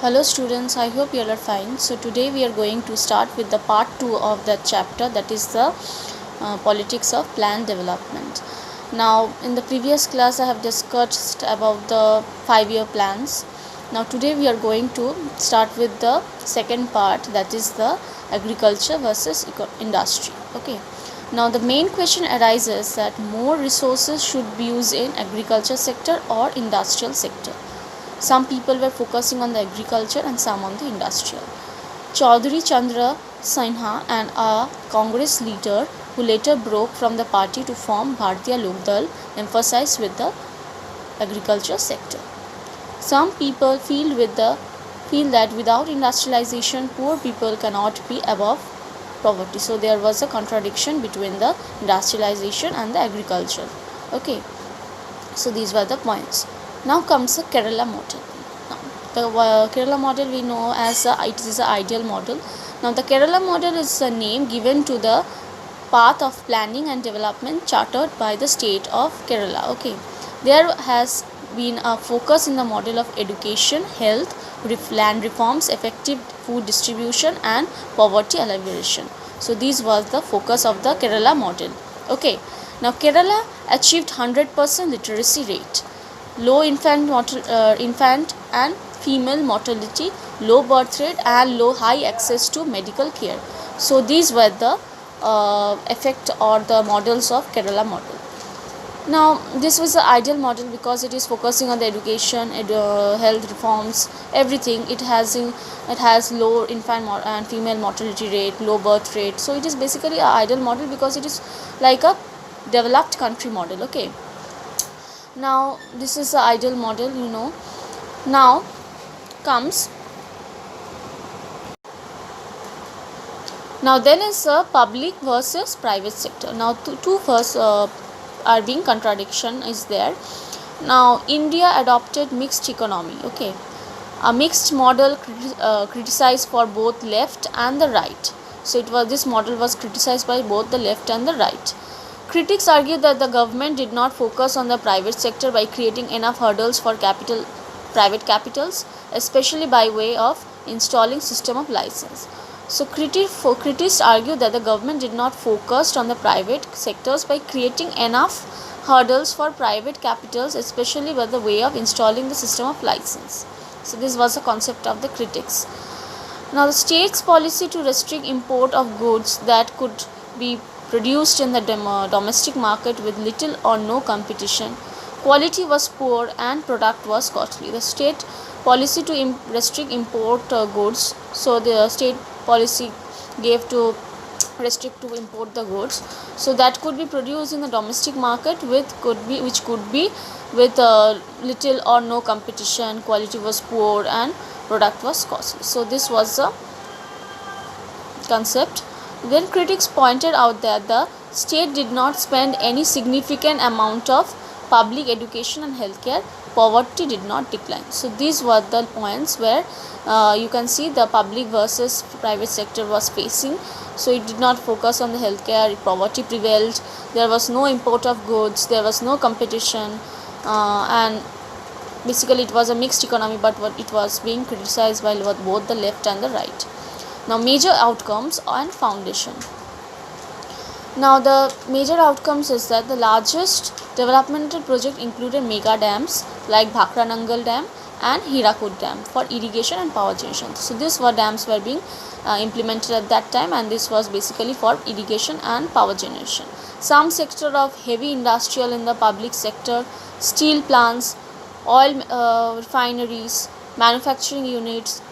Hello students, I hope you all are fine. So today we are going to start with the part 2 of that chapter, that is the politics of planned development. Now in the previous class I have discussed about the 5-year plans. Now today we are going to start with the second part, that is the agriculture versus industry. Okay. Now the main question arises that more resources should be used in agriculture sector or industrial sector. Some people were focusing on the agriculture and some on the industrial. Chaudhary Chandra Sinha and a Congress leader who later broke from the party to form Bharatiya Lok Dal emphasized with the agriculture sector. Some people feel that without industrialization poor people cannot be above poverty. So there was a contradiction between the industrialization and the agriculture. Okay. So these were the points. Now comes the Kerala model. Now, the Kerala model we know as it is an ideal model. Now the Kerala model is a name given to the path of planning and development chartered by the state of Kerala. Okay, there has been a focus in the model of education, health, land reforms, effective food distribution, and poverty alleviation. So this was the focus of the Kerala model. Okay, now Kerala achieved 100% literacy rate, low infant and female mortality, low birth rate, and high access to medical care. So these were the effect or the models of Kerala model. Now this was the ideal model because it is focusing on the education, health reforms, everything. It has low infant and female mortality rate, low birth rate. So it is basically an ideal model because it is like a developed country model. Okay. Now this is the ideal model, Now comes then is public versus private sector. Now two first are being contradiction is there. Now India adopted mixed economy. Okay, a mixed model criticized for both left and the right. So this model was criticized by both the left and the right. Critics argue that the government did not focus on the private sector by creating enough hurdles for private capitals, especially by way of installing system of license. So critics argue that the government did not focus on the private sectors by creating enough hurdles for private capitals, especially by the way of installing the system of license. So this was the concept of the critics. Now the state's policy to restrict import of goods that could be produced in the domestic market with little or no competition, quality was poor and product was costly. The state policy to restrict import goods, so the state policy gave to restrict to import the goods, so that could be produced in the domestic market which could be with little or no competition, quality was poor and product was costly. So this was the concept. Then critics pointed out that the state did not spend any significant amount of public education and healthcare. Poverty did not decline. So these were the points where you can see the public versus private sector was facing. So it did not focus on the healthcare, poverty prevailed, there was no import of goods, there was no competition, and basically it was a mixed economy, but what it was being criticized by both the left and the right. Now major outcomes and foundation. Now the major outcomes is that the largest developmental project included mega dams like Bhakra Nangal Dam and Hirakud Dam for irrigation and power generation. So these dams were being implemented at that time, and this was basically for irrigation and power generation. Some sector of heavy industrial in the public sector, steel plants, oil refineries, manufacturing units,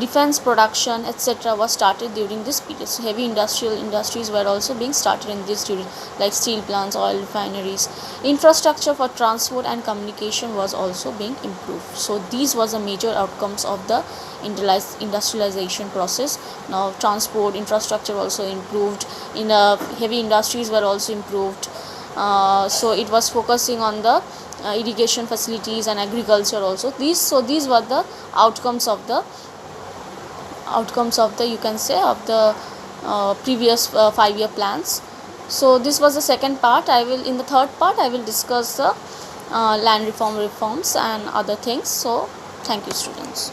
defense production, etc. was started during this period. So heavy industries were also being started in this period, like steel plants, oil refineries. Infrastructure for transport and communication was also being improved. So these was the major outcomes of the industrialization process. Now transport infrastructure also improved, in heavy industries were also improved. So it was focusing on the irrigation facilities and agriculture also. These were the outcomes of the you can say of the previous 5-year plans. So this was the second part. In the third part I will discuss the land reforms and other things. So thank you students.